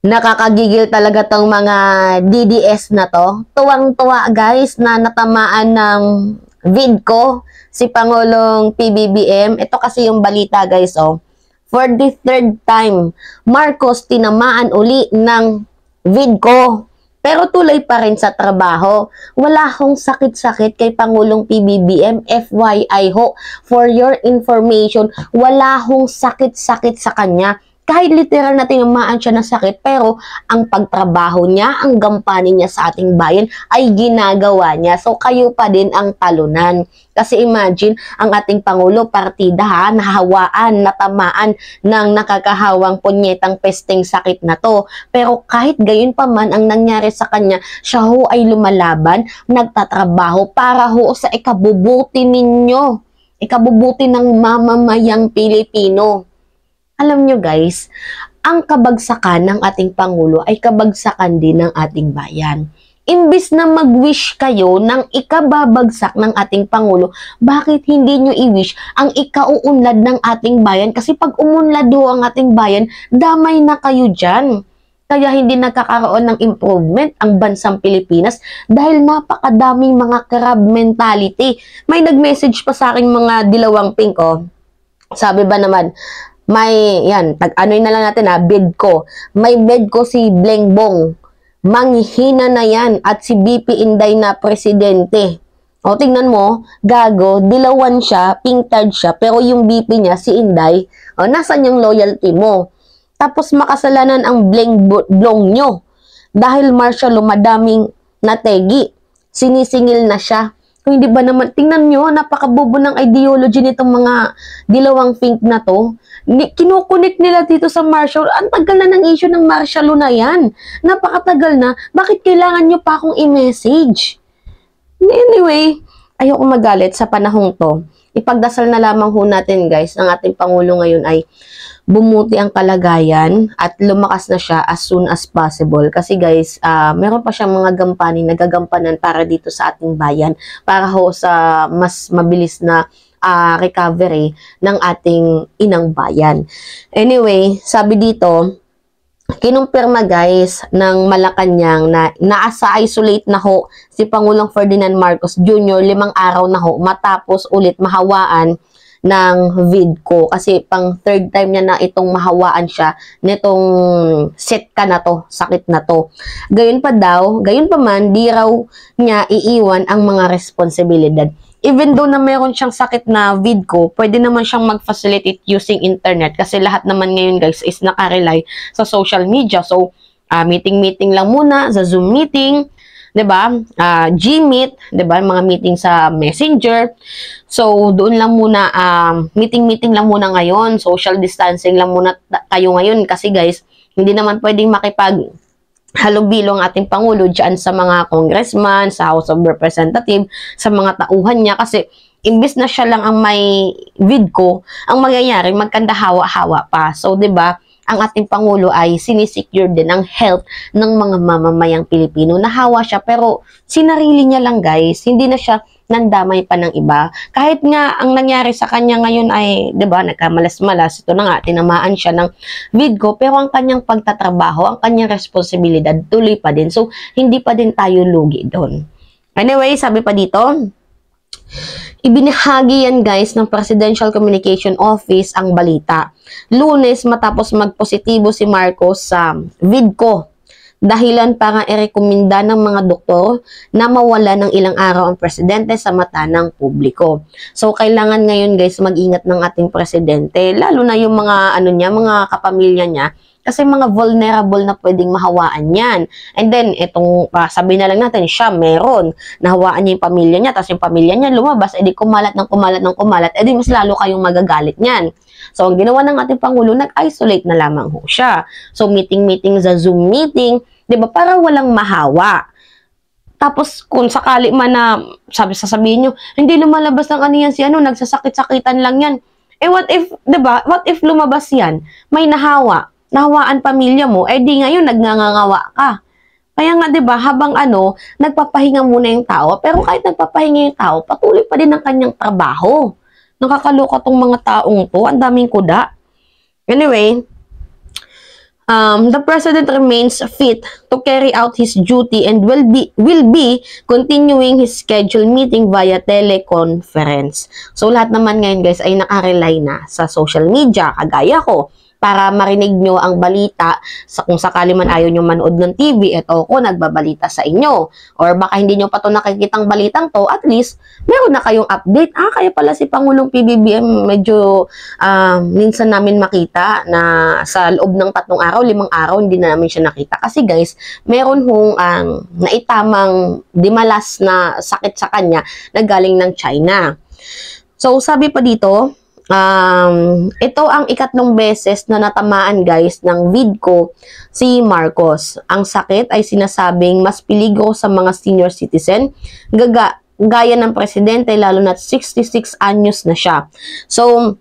Nakakagigil talaga tong mga DDS na to. Tuwang-tuwa guys na natamaan ng VIDCO si Pangulong PBBM. Ito kasi yung balita guys oh. For the third time, Marcos tinamaan uli ng VIDCO. Pero tuloy pa rin sa trabaho. Wala hong sakit-sakit kay Pangulong PBBM. FYI ho, for your information, wala hong sakit-sakit sa kanya. Kahit literal na tinamaan siya ng sakit, pero ang pagtrabaho niya, ang gampanin niya sa ating bayan ay ginagawa niya. So, kayo pa din ang talunan. Kasi imagine, ang ating Pangulo, partida ha, nahawaan, natamaan ng nakakahawang punyetang pesteng sakit na to. Pero kahit gayon pa man ang nangyari sa kanya, siya ho ay lumalaban, nagtatrabaho para ho sa ikabubuti ninyo. Ikabubuti ng mamamayang Pilipino. Alam nyo guys, ang kabagsakan ng ating Pangulo ay kabagsakan din ng ating bayan. Imbis na mag-wish kayo ng ikababagsak ng ating Pangulo, bakit hindi nyo i-wish ang ikauunlad ng ating bayan? Kasi pag umunlad ho ang ating bayan, damay na kayo dyan. Kaya hindi nagkakaroon ng improvement ang bansang Pilipinas dahil napakadaming mga crab mentality. May nag-message pa sa akin mga dilawang pink oh. Sabi ba naman, may, yan, ano na lang natin ha, bed ko. May bed ko si Blengbong. Manghihina na yan at si BP Inday na presidente. O, tingnan mo, gago, dilawan siya, pink-tard siya, pero yung BP niya, si Inday, o, nasan yung loyalty mo? Tapos makasalanan ang Blengbong nyo. Dahil martial madaming nategi, sinisingil na siya. Kung hindi ba naman, tingnan nyo, napakabobo ng ideology nitong mga dilawang pink na to. Kinukunik nila dito sa martial. Ang tagal na ng issue ng martial law na yan. Napakatagal na. Bakit kailangan nyo pa akong i-message? Anyway, ayoko magalit sa panahong to. Ipagdasal na lamang ho natin guys, ang ating Pangulo ngayon ay bumuti ang kalagayan at lumakas na siya as soon as possible. Kasi guys, meron pa siyang mga gampanin, nagagampanan para dito sa ating bayan, para ho sa mas mabilis na recovery ng ating inang bayan. Anyway, sabi dito, kinumpirma guys ng Malacanang na naasa-isolate na ho si Pangulong Ferdinand Marcos Jr. 5 araw na ho matapos ulit mahawaan ng VIDCO. Kasi pang third time niya na itong mahawaan siya nitong setka na to, sakit na to. Gayon pa man, di raw niya iiwan ang mga responsibilidad. Even though na meron siyang sakit na VIDCO, pwede naman siyang mag-facilitate using internet kasi lahat naman ngayon guys is nakarely sa social media. So, meeting lang muna sa Zoom meeting, 'di ba? Gmeet, 'di ba? Mga meeting sa Messenger. So, doon lang muna meeting lang muna ngayon, social distancing lang muna kayo ngayon kasi guys, hindi naman pwedeng halubilo ang ating Pangulo dyan sa mga congressman, sa House of Representatives, sa mga tauhan niya kasi imbis na siya lang ang may VIDCO, ang mangyayari magkanda hawa-hawa pa. So, 'di ba? Ang ating Pangulo ay sinisecure din ang health ng mga mamamayang Pilipino. Nahawa siya pero sinarili niya lang guys. Hindi na siya nandamay pa ng iba. Kahit nga ang nangyari sa kanya ngayon ay, 'di ba, nagkamalas-malas. Ito na nga, tinamaan siya ng VIDCO pero ang kanyang pagtatrabaho, ang kanyang responsibilidad tuloy pa din. So, hindi pa din tayo lugi doon. Anyway, sabi pa dito, ibinahagi yan guys ng Presidential Communication Office ang balita. Lunes matapos magpositibo si Marcos sa VIDCO. Dahilan para irekomenda ng mga doktor na mawala ng ilang araw ang presidente sa mata ng publiko. So kailangan ngayon guys mag-ingat ng ating presidente, lalo na yung mga mga kapamilya niya. Kasi mga vulnerable na pwedeng mahawaan yan. And then, itong, sabi na lang natin, siya meron. Nahawaan niya yung pamilya niya, tapos yung pamilya niya lumabas, edi kumalat, edi mas lalo kayong magagalit niyan. So, ang ginawa ng ating Pangulo, nag-isolate na lamang ho siya. So, meeting sa Zoom meeting, di ba, para walang mahawa. Tapos, kung sakali man na, sasabihin nyo, hindi lumalabas ng yan si nagsasakit-sakitan lang yan. Eh, what if, di ba, what if lumabas yan? May nahawaan pamilya mo, eh di ngayon nagngangawa ka. Kaya nga 'di ba, habang nagpapahinga muna yung tao, pero kahit nagpapahinga yung tao, patuloy pa din ang kanyang trabaho. Nakakaloka tong mga taong to, ang daming kuda. Anyway, The president remains fit to carry out his duty and will be continuing his scheduled meeting via teleconference. So lahat naman ngayon guys ay nakarely na sa social media, kagaya ko, para marinig nyo ang balita sa kung sakali man ayaw nyo manood ng TV, eto ako nagbabalita sa inyo. Or baka hindi nyo pa to nakikitang balitang to, at least meron na kayong update. Kaya pala si Pangulong PBBM medyo minsan namin makita na sa loob ng 3 araw, 5 araw, hindi na namin siya nakita. Kasi guys, meron hong naitamang dimalas na sakit sa kanya na galing ng China. So sabi pa dito, ito ang ikatlong beses na natamaan guys ng VIDCO si Marcos. Ang sakit ay sinasabing mas peligro sa mga senior citizen, gaya ng presidente, lalo na 66 anyos na siya. So,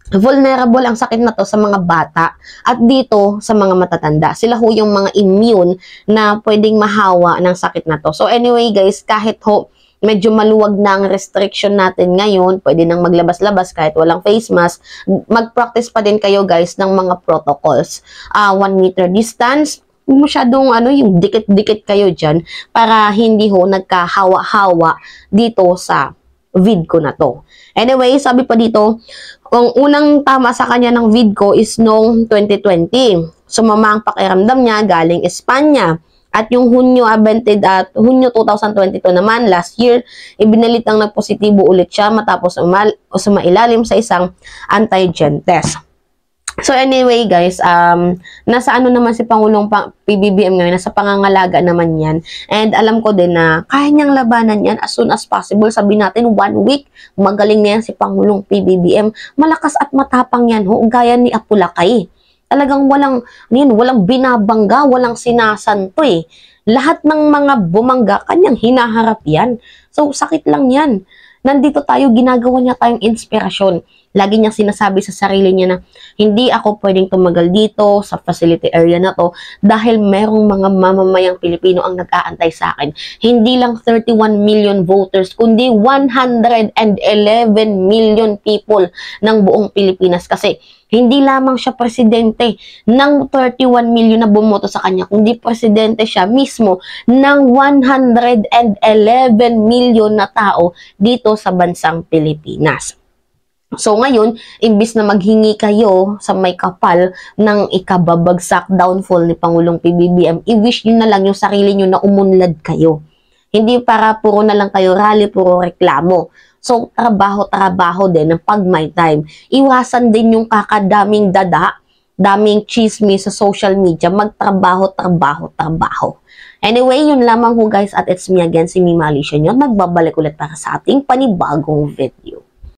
vulnerable ang sakit na to sa mga bata at dito sa mga matatanda. Sila ho yung mga immune na pwedeng mahawa ng sakit na to. So anyway guys, kahit ho medyo maluwag na ang restriction natin ngayon, pwede nang maglabas-labas kahit walang face mask, mag-practice pa din kayo guys ng mga protocols. 1 meter distance, masyadong yung dikit-dikit kayo dyan para hindi ho nagkahawa-hawa dito sa VIDCO na to. Anyway, sabi pa dito, ang unang tama sa kanya ng VIDCO is noong 2020. Sumama ang pakiramdam niya galing Espanya. At yung Hunyo 2022 naman, last year, ibinalitang nagpositibo ulit siya matapos sumailalim sa isang antigen test. So anyway guys, nasa naman si Pangulong PBBM ngayon, nasa pangangalaga naman yan. And alam ko din na kaya niyang labanan yan as soon as possible. Sabi natin 1 week, magaling na yan si Pangulong PBBM. Malakas at matapang yan, gaya ni Apulakay. Talagang walang binabangga, walang sinasanto eh. Lahat ng mga bumangga, kanyang hinaharap yan. So, sakit lang yan. Nandito tayo, ginagawa niya tayong inspirasyon. Lagi niyang sinasabi sa sarili niya na hindi ako pwedeng tumagal dito sa facility area na to dahil merong mga mamamayang Pilipino ang nag-aantay sa akin. Hindi lang 31 million voters, kundi 111 million people ng buong Pilipinas. Kasi hindi lamang siya presidente ng 31 million na bumoto sa kanya, kundi presidente siya mismo ng 111 million na tao dito sa bansang Pilipinas. So ngayon, imbis na maghingi kayo sa may kapal ng ikababagsak downfall ni Pangulong PBBM, i-wish nyo na lang yung sarili nyo na umunlad kayo. Hindi para puro na lang kayo rally, puro reklamo. So, trabaho din ng pag may time. Iwasan din yung kakadaming daming chismis sa social media. Magtrabaho. Anyway, yun lamang ho guys, at it's me again, si Mima Alicia nyo. Nagbabalik ulit para sa ating panibagong video.